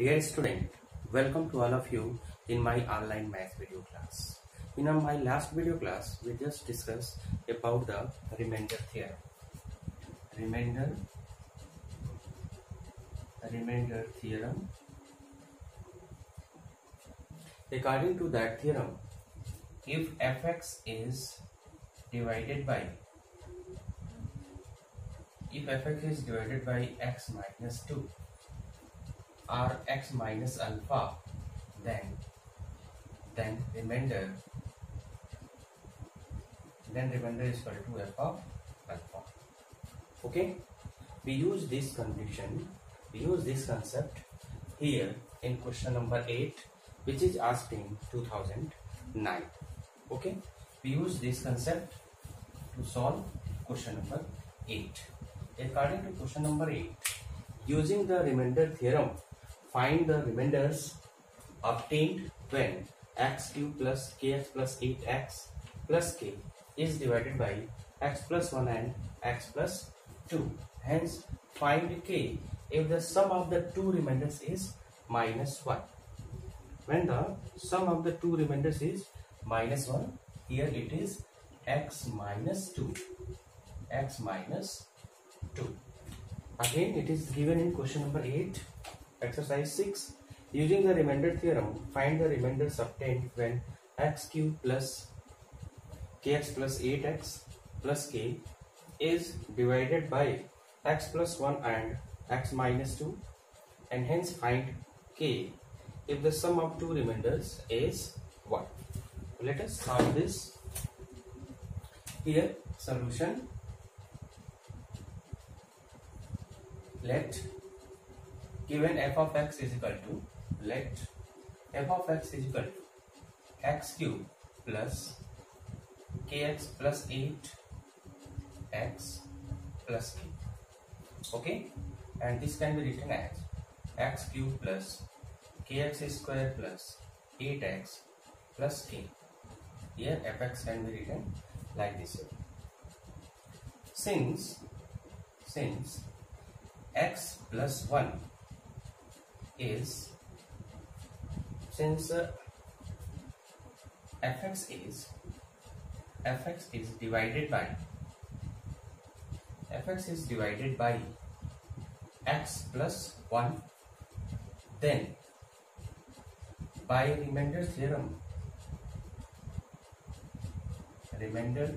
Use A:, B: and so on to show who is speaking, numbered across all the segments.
A: Dear student, welcome to all of you in my online math video class. In my last video class, we just discussed about the remainder theorem. Remainder theorem. According to that theorem, if fx is divided by x minus 2 or x minus alpha, then remainder is equal to f of alpha. Okay, we use this concept here in question number 8, which is asked in 2009. Okay, we use this concept to solve question number 8. According to question number 8, using the remainder theorem, find the remainders obtained when x cube plus kx plus 8x plus k is divided by x plus 1 and x plus 2. Hence, find k if the sum of the two remainders is minus 1. When the sum of the two remainders is minus 1, here it is x minus 2. Again, it is given in question number 8, exercise 6. Using the remainder theorem, find the remainders obtained when x cube plus kx plus 8x plus k is divided by x plus 1 and x minus 2, and hence find k if the sum of two remainders is 1. Let us solve this. Here, solution. Let given f of x is equal to, let f of x is equal to x cube plus kx plus 8x plus k. Okay, and this can be written as x cube plus kx square plus 8x plus k. Here fx can be written like this. Since x plus 1 is, fx is divided by x plus 1, then by remainder theorem, remainder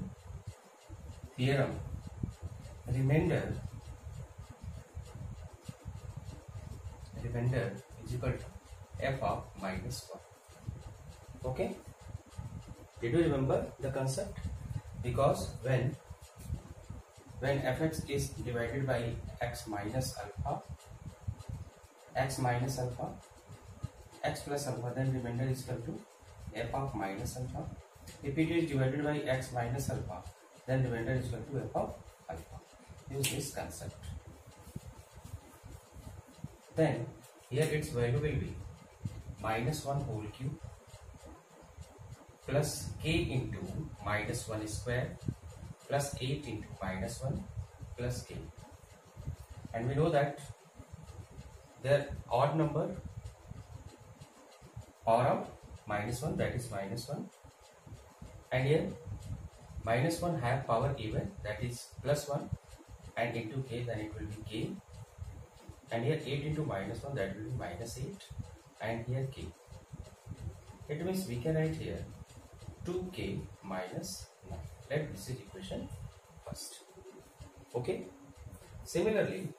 A: is equal to f of minus 1. Okay, did you remember the concept? Because when fx is divided by x minus alpha, x plus alpha, then remainder is equal to f of minus alpha. If it is divided by x minus alpha, then remainder is equal to f of alpha. Use this concept. Then here its value will be minus 1 whole cube plus k into minus 1 square plus 8 into minus 1 plus k. And we know that the odd number power of minus 1, that is minus 1, and here minus 1 have power even, that is plus 1, and into k, then it will be k, and here 8 into minus 1, that will be minus 8, and here k. It means we can write here 2k minus 9. Let this is equation first. Okay, similarly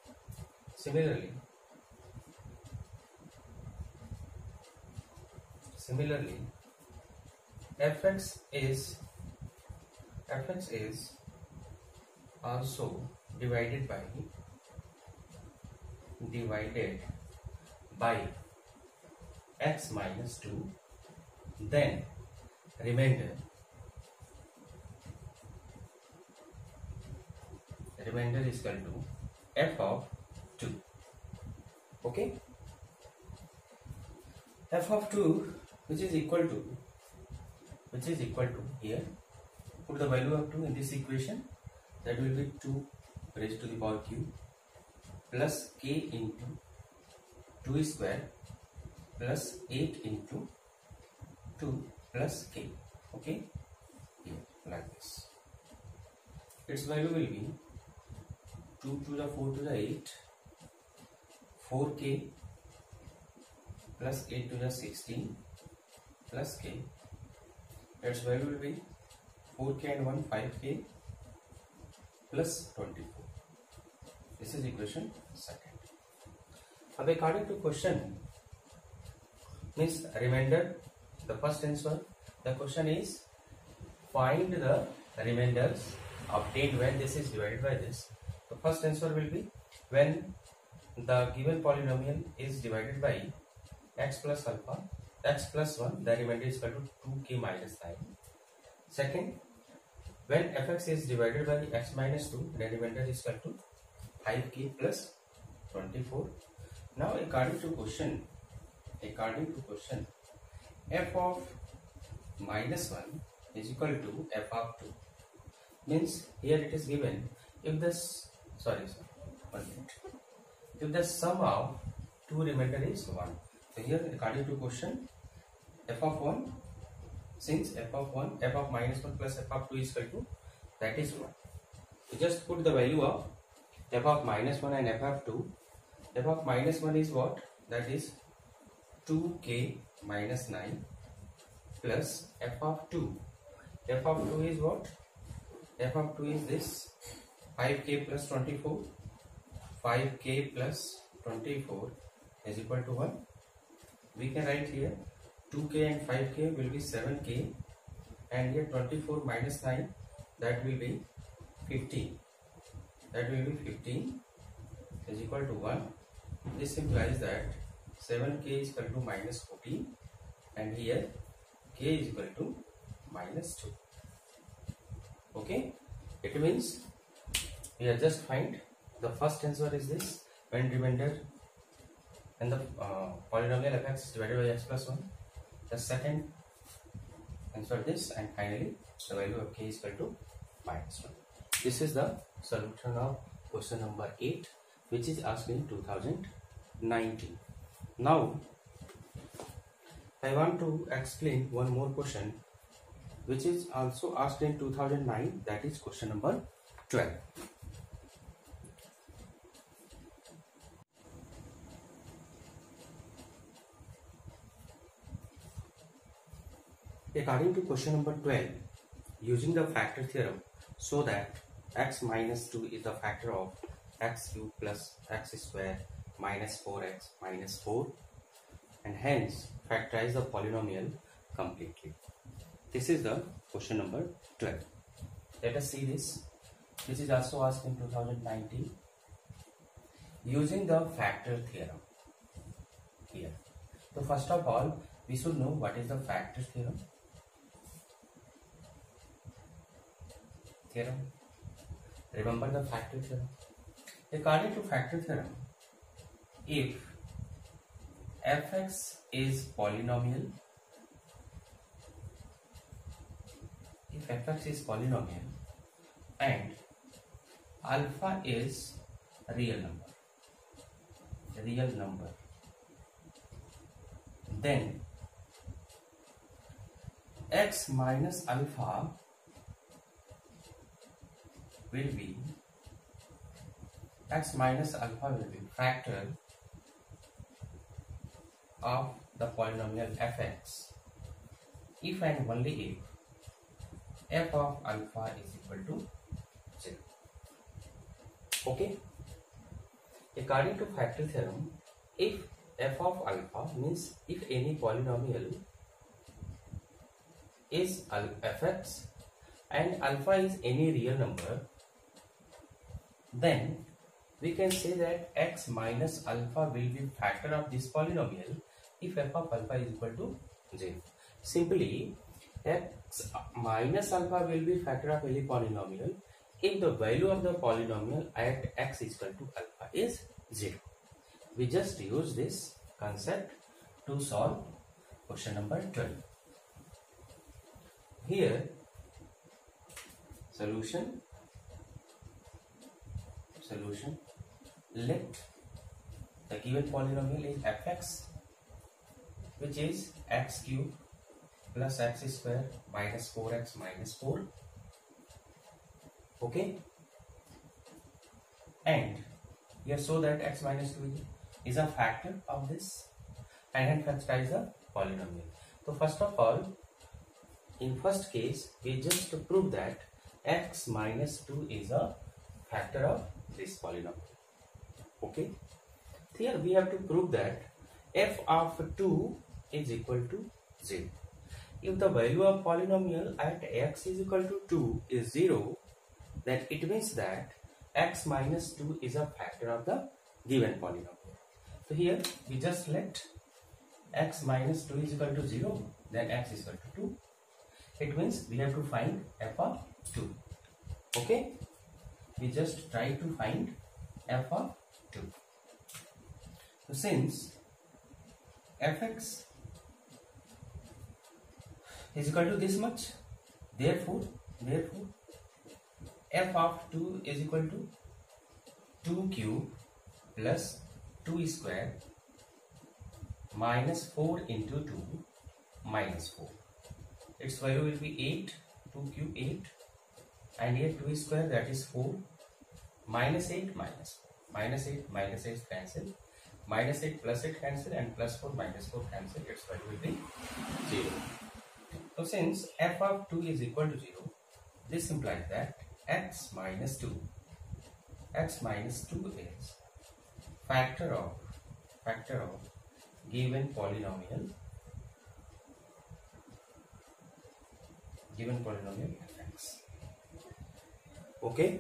A: fx is also divided by x minus 2, then remainder is equal to f of 2. Okay, f of 2 which is equal to here, put the value of 2 in this equation, that will be 2 raised to the power cube plus k into 2 square plus 8 into 2 plus k. Okay, here like this. Its value will be 2 to the 4 to the 8, 4k plus 8 to the 16 plus k. Its value will be 4k and 1 5k plus 24. This is equation second. Now according to question means remainder, the first answer, the question is find the remainders obtained when this is divided by this. The first answer will be when the given polynomial is divided by x plus alpha, x plus 1, the remainder is equal to 2k minus 9. Second, when fx is divided by x minus 2, the remainder is equal to 5k plus 24. Now according to question, f of minus 1 is equal to f of 2. Means here it is given if this, if the sum of two remainder is 1. So here according to question, f of 1, since f of minus 1 plus f of 2 is equal to, that is 1. We just put the value of f of minus 1 and f of 2. F of minus 1 is what? That is 2k minus 9 plus f of 2. F of 2 is what? F of 2 is this 5k plus 24. 5k plus 24 is equal to 1. We can write here 2k and 5k will be 7k, and here 24 minus 9, that will be 15. That will be 15 is equal to 1. This implies that 7k is equal to minus 14, and here k is equal to minus 2. Okay, it means we are just find the first answer is this, when remainder and the polynomial fx is divided by x plus 1. The second answer this, and finally the value of k is equal to minus 1. This is the solution of question number 8, which is asked in 2019. Now I want to explain one more question which is also asked in 2009, that is question number 12. According to question number 12, using the factor theorem, so that x minus 2 is the factor of x cube plus x square minus 4x minus 4, and hence factorize the polynomial completely. This is the question number 12. Let us see this. This is also asked in 2019. Using the factor theorem here. So first of all, we should know what is the factor theorem. Remember the factor theorem. According to factor theorem, if fx is polynomial, and alpha is real number, then x minus alpha will be factor of the polynomial fx if and only if f of alpha is equal to 0. Okay. According to factor theorem, if f of alpha means if any polynomial is fx and alpha is any real number, then we can say that x minus alpha will be factor of this polynomial if f of alpha is equal to 0. Simply, x minus alpha will be factor of any polynomial if the value of the polynomial at x is equal to alpha is 0. We just use this concept to solve question number 12. Here, solution. Let the given polynomial is fx which is x cube plus x square minus 4x minus 4. Okay, and here show that x minus 2 is a factor of this and hence factorize the polynomial. So first of all, in first case we just prove that x minus 2 is a factor of this polynomial. Okay, here we have to prove that f of 2 is equal to 0. If the value of polynomial at x is equal to 2 is 0, then it means that x minus 2 is a factor of the given polynomial. So here we just let x minus 2 is equal to 0, then x is equal to 2. It means we have to find f of 2. Okay, we just try to find f of 2. So since fx is equal to this much, therefore f of 2 is equal to 2 cube plus 2 square minus 4 into 2 minus 4. Its value will be 8, 2 cube 8, and here 2 square, that is 4, minus 8 minus 4, minus 8 minus 8 cancel, minus 8 plus 8 cancel, and plus 4 minus 4 cancel. Its value will be 0. So since f of 2 is equal to 0, this implies that x minus 2 is factor of given polynomial fx. Okay,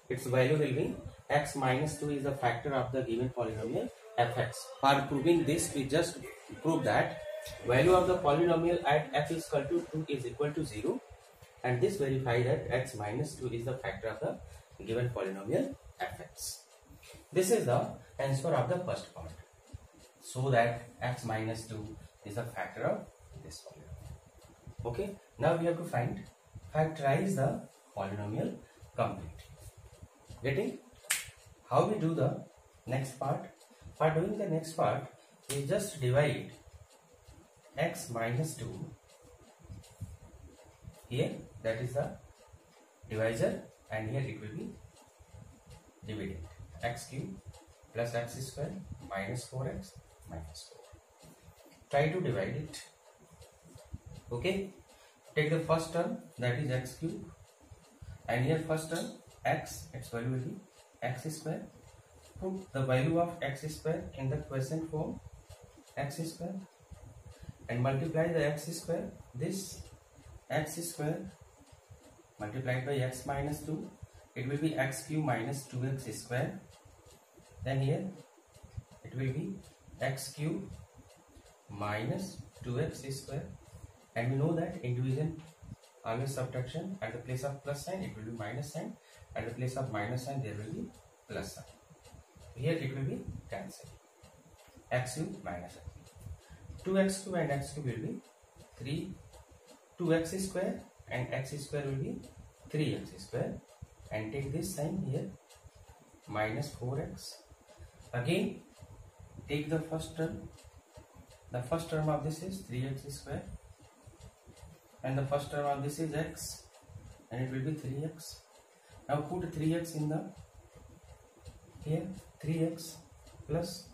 A: its value will be x minus 2 is a factor of the given polynomial fx. For proving this, we just prove that value of the polynomial at f is equal to 2 is equal to 0, and this verify that x minus 2 is the factor of the given polynomial fx. This is the answer of the first part. So that x minus 2 is a factor of this polynomial. Okay, now we have to factorize the polynomial completely. Getting? How we do the next part? For doing the next part, we just divide x minus 2 here, that is the divisor, and here it will be dividend. X cube plus x square minus 4x minus 4. Try to divide it. Okay, take the first term, that is x cube, and here first term x, its value will be x square. Put the value of x square in the quotient form, x square, and multiply the x square. This x square multiplied by x minus 2, it will be x cube minus 2x square. Then here it will be x cube minus 2x square, and we know that in division always subtraction. At the place of plus sign it will be minus sign, at the place of minus sign there will be plus sign. Here it will be cancelled. X cube minus x cube. 2x cube and x cube will be 3. 2x square and x square will be 3x square, and take this sign here minus 4x. Again take the first term. The first term of this is 3x square, and the first term of this is x, and it will be 3x. Now put 3x in the here, 3x plus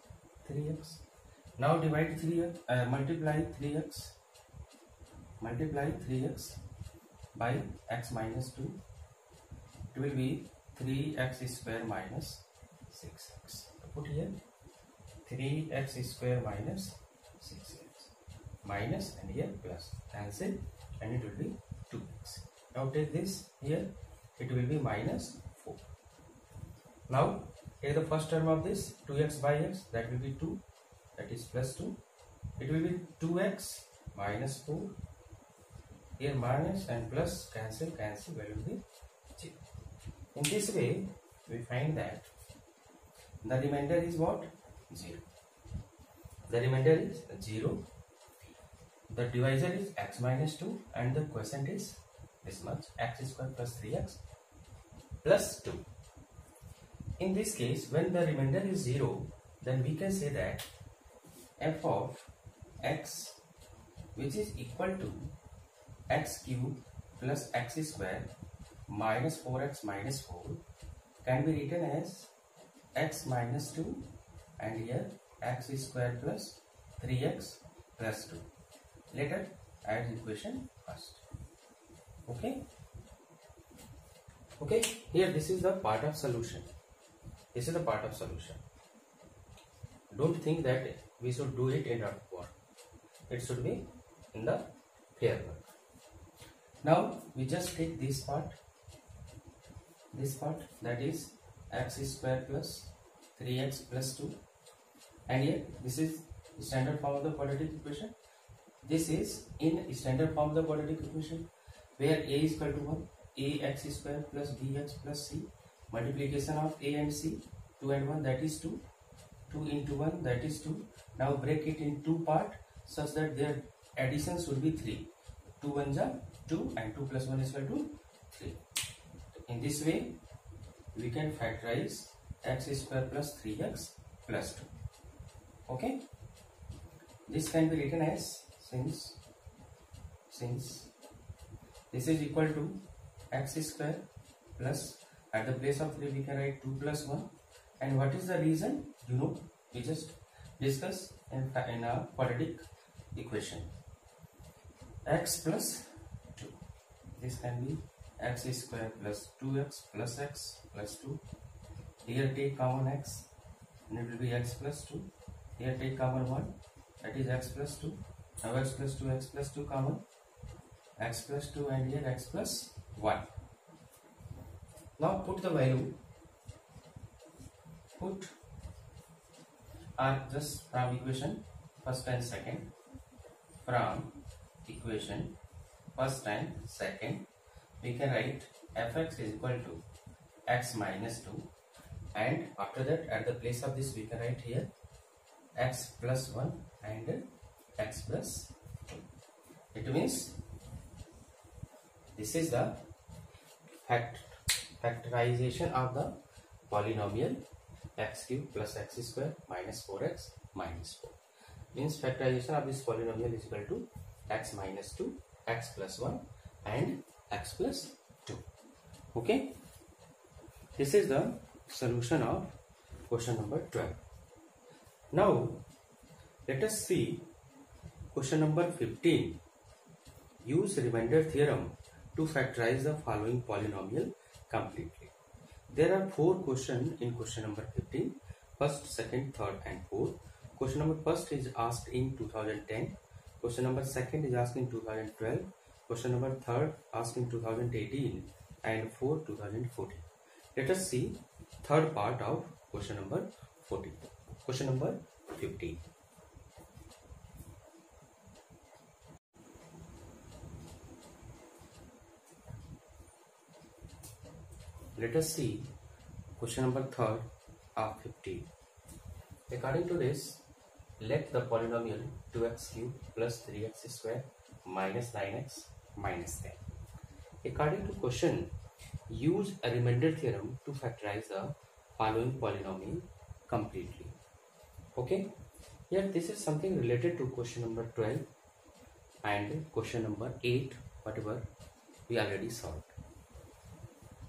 A: 3x. Now divide 3x, multiply 3x by x minus 2. It will be 3x square minus 6x. Put here 3x square minus 6x minus, and here plus, cancel, and it will be 2x. Now take this here, it will be minus 4. Now take the first term of this, 2x by x, that will be 2, that is plus 2. It will be 2x minus 4. Here minus and plus, cancel, value will be 0. In this way we find that the remainder is what? 0. The remainder is 0. The divisor is x minus 2, and the quotient is this much, x square plus 3x plus 2. In this case, when the remainder is 0, then we can say that f of x which is equal to x cube plus x square minus 4x minus 4 can be written as x minus 2 and here x square plus 3x plus 2. Let us add equation first. Okay, here this is the part of solution. This is the part of solution. Don't think that we should do it in rough work. It should be in the fair work. Now we just take this part that is x square plus 3x plus 2, and here this is standard form of the quadratic equation. This is in standard form of the quadratic equation where a is equal to 1, ax square plus bx plus c, multiplication of a and c, 2 and 1 that is 2, 2 into 1 that is 2. Now break it in two parts such that their addition should be 3. 2 1s are 2 and 2 plus 1 is equal to 3. In this way we can factorize x square plus 3x plus 2. Okay, this can be written as since this is equal to x square plus, at the place of 3 we can write 2 plus 1, and what is the reason, you know, we just discuss in a quadratic equation, x plus 2. This can be x square plus 2x plus x plus 2. Here take common x and it will be x plus 2. Here take common 1, that is x plus 2. Now x plus 2, x plus 2 common, x plus 2, and here x plus 1. Now put the value, just from equation first and second, we can write fx is equal to x minus 2, and after that at the place of this we can write here x plus 1 and x plus 2. It means this is the factorization of the polynomial x cube plus x square minus 4x minus 4. Means factorization of this polynomial is equal to x minus 2, x plus 1 and x plus 2. Okay, this is the solution of question number 12. Now let us see question number 15. Use remainder theorem to factorize the following polynomial completely. There are 4 questions in question number 15. First, second, third and fourth. Question number first is asked in 2010. Question number second is asked in 2012. Question number third asked in 2018 and fourth 2014. Let us see third part of question number 14. Question number 15. Let us see question number third of 15. According to this, let the polynomial 2x cube plus 3x square minus 9x minus 10. According to question, use a remainder theorem to factorize the following polynomial completely. Okay, here this is something related to question number 12 and question number 8, whatever we already solved.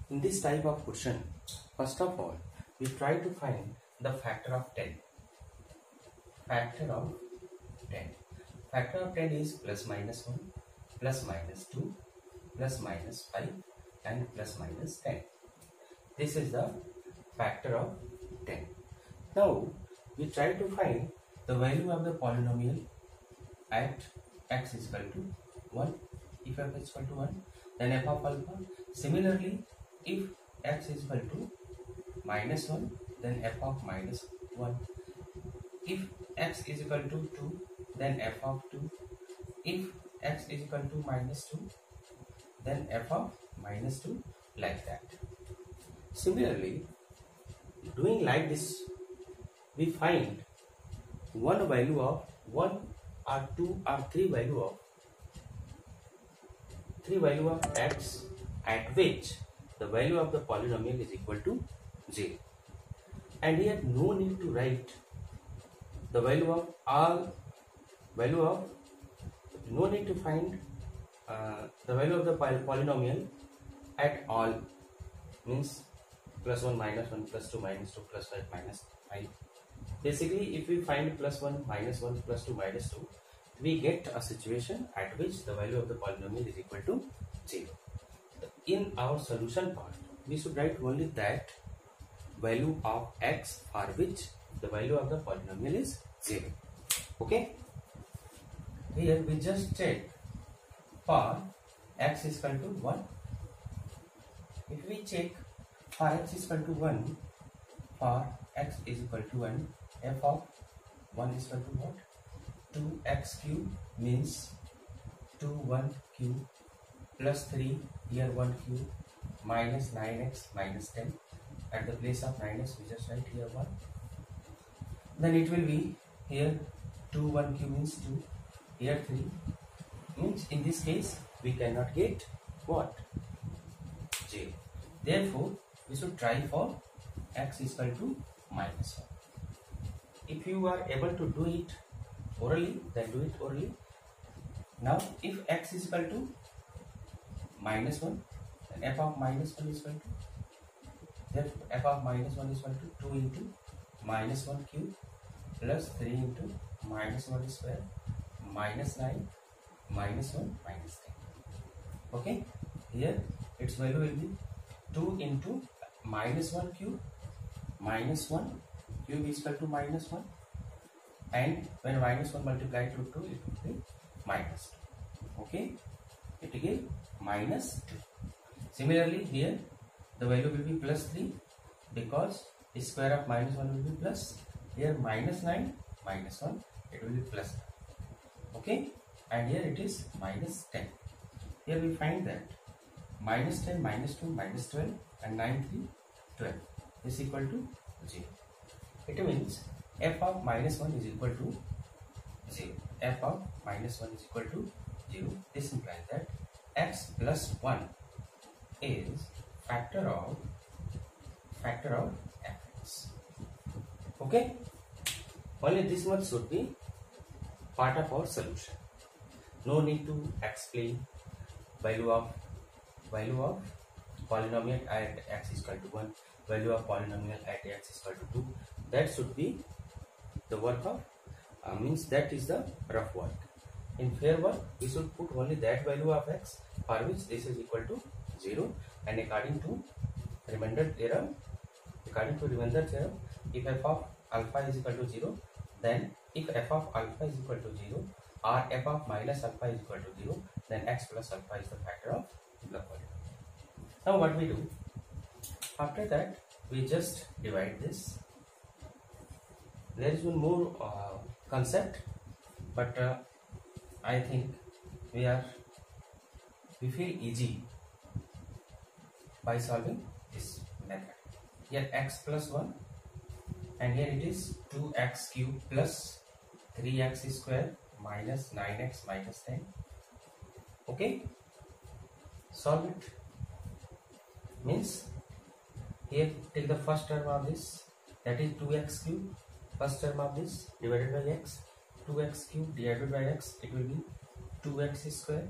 A: In this type of question, first of all, we try to find the factor of 10. Factor of 10. Factor of 10 is plus minus 1, plus minus 2, plus minus 5 and plus minus 10. This is the factor of 10. Now, we try to find the value of the polynomial at x is equal to 1. If f is equal to 1, then f of alpha. Similarly, if x is equal to minus 1, then f of minus 1. If x is equal to 2, then f of 2. If x is equal to minus 2, then f of minus 2, like that. Similarly, doing like this, we find one value of 1 or 2 or 3 value of x at which the value of the polynomial is equal to 0. And here no need to write the value of all value of, no need to find the value of the polynomial at all, means plus 1 minus 1 plus 2 minus 2 plus 5 minus 5. Basically, if we find plus 1 minus 1 plus 2 minus 2, we get a situation at which the value of the polynomial is equal to 0. In our solution part, we should write only that value of x for which the value of the polynomial is 0. Okay? Here we just check for x is equal to 1. If we check for x is equal to 1, for x is equal to 1, f of 1 is equal to what? 2x cube means 2 1 cube plus 3, here 1 cube, minus 9x minus 10. At the place of 9x we just write here 1. Then it will be here 2 1 cube means 2, here 3, means in this case we cannot get what? 0. Therefore we should try for x is equal to minus 1. If you are able to do it orally, then do it orally. Now if x is equal to minus 1, then f of minus 1 is equal to, therefore f of minus 1 is equal to 2 into minus 1 cube plus 3 into minus 1 square minus 9 minus 1 minus 10. Okay, here its value will be 2 into minus 1 cube, minus 1 cube is equal to minus 1, and when minus 1 multiplied to 2, it will be minus 2. Okay, it will give minus 2. Similarly, here the value will be plus 3 because the square of minus 1 will be plus. Here minus 9 minus 1, it will be plus 9. Okay, and here it is minus 10. Here we find that minus 10 minus 2 minus 12 and 9 3 12 is equal to 0. It means f of minus 1 is equal to 0. F of minus 1 is equal to 0. This implies that x plus 1 is factor of fx. Okay, only this much should be part of our solution. No need to explain value of polynomial at x is equal to 1, value of polynomial at x is equal to 2. That should be the work of means that is the rough work. In fair work we should put only that value of x for which this is equal to 0, and according to Remainder theorem, if f of alpha is equal to 0, then if f of alpha is equal to 0 or f of minus alpha is equal to 0, then x plus alpha is the factor of the polynomial. Now what we do? After that we just divide this. There is one more concept, but I think we feel easy by solving this method. Here x plus 1, and here it is 2x cube plus 3x square minus 9x minus 10. Okay, solve it. Means here take the first term of this, that is 2x cube, first term of this divided by x, 2x cube divided by x, it will be 2x square.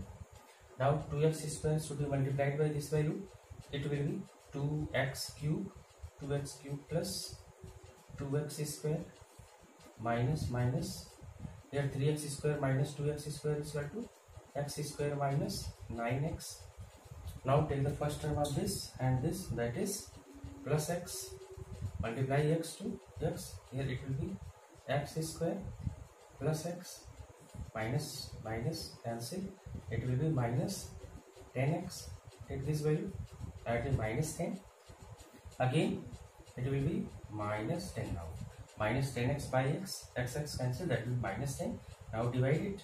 A: Now 2x square should be multiplied by this value, it will be 2x cube plus 2x square minus here 3x square minus 2x square is equal to x square minus 9x. Now take the first term of this and this, that is plus x, multiply x to x, here it will be x square plus x minus cancel, it will be minus 10x. Take this value, that is minus 10. Again it will be minus 10 now. Minus 10x by x, x cancel, that will be minus 10. Now divide it.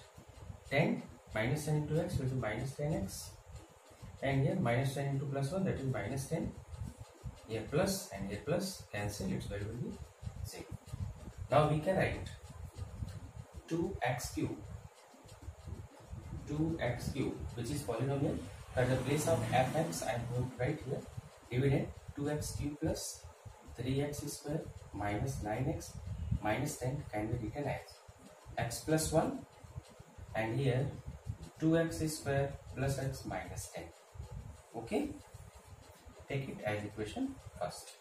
A: 10 minus 10 into x will be minus 10x. And here minus 10 into plus 1, that is minus 10. Here plus and here plus, cancel, its value will be 0. Now we can write 2x cube, which is polynomial. At the place of fx, I am going to write here dividend 2x cube plus 3x square minus 9x minus 10 can be written as x plus 1 and here 2x square plus x minus 10. Okay, take it as equation first.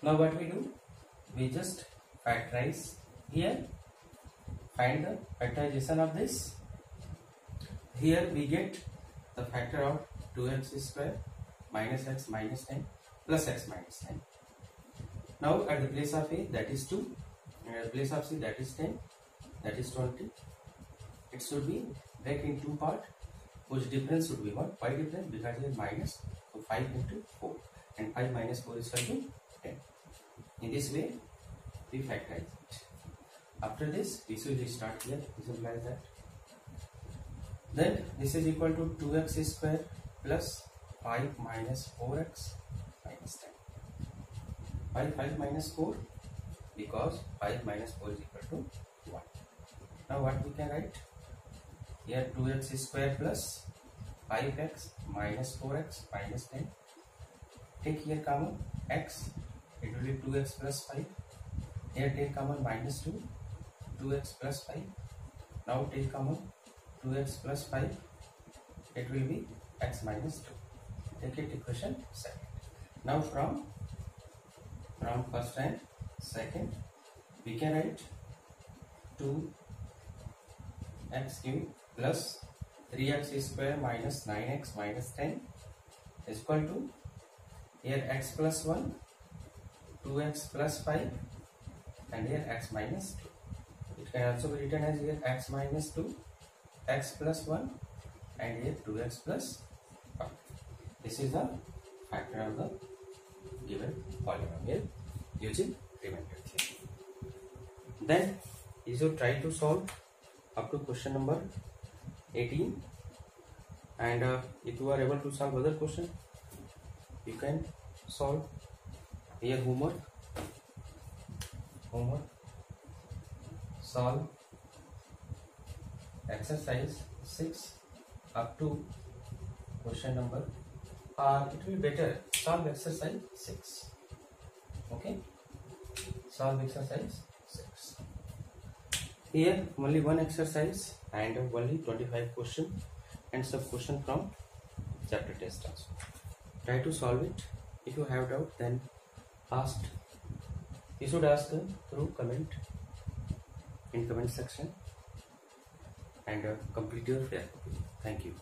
A: Now what we do, we just factorize here, find the factorization of this. Here we get the factor of 2x square minus x minus 10 plus x minus 10. Now at the place of a, that is 2, and at the place of c, that is 10, that is 20. It should be break in two parts, whose difference should be what? 5 difference, because it is minus, so 5 into 4, and 5 minus 4 is equal to 10. In this way we factorize it. After this we should start here, this implies that. Then this is equal to 2x square plus 5 minus 4x minus 10. Why 5 minus 4? Because 5 minus 4 is equal to 1. Now what we can write? Here 2x square plus 5x minus 4x minus 10. Take here common x, it will be 2x plus 5. Here take common minus 2, 2x plus 5. Now take common 2x plus 5, it will be x minus 2. Take it equation second. Now from first and second we can write 2x cube plus 3x square minus 9x minus 10 is equal to here x plus 1, 2x plus 5, and here x minus 2. It can also be written as here x minus 2, x plus 1, and here 2x plus 5. This is the factor of the given polynomial using remainder theorem. Then you should try to solve up to question number 18, and if you are able to solve other question, you can solve. Here homework, solve exercise 6 up to question number, it will be better solve exercise 6. Okay, solve exercise 6. Here only one exercise and only 25 question and sub question from chapter test also. Try to solve it. If you have doubt, then you should ask through comment in comment section, and complete your fair copy. Thank you.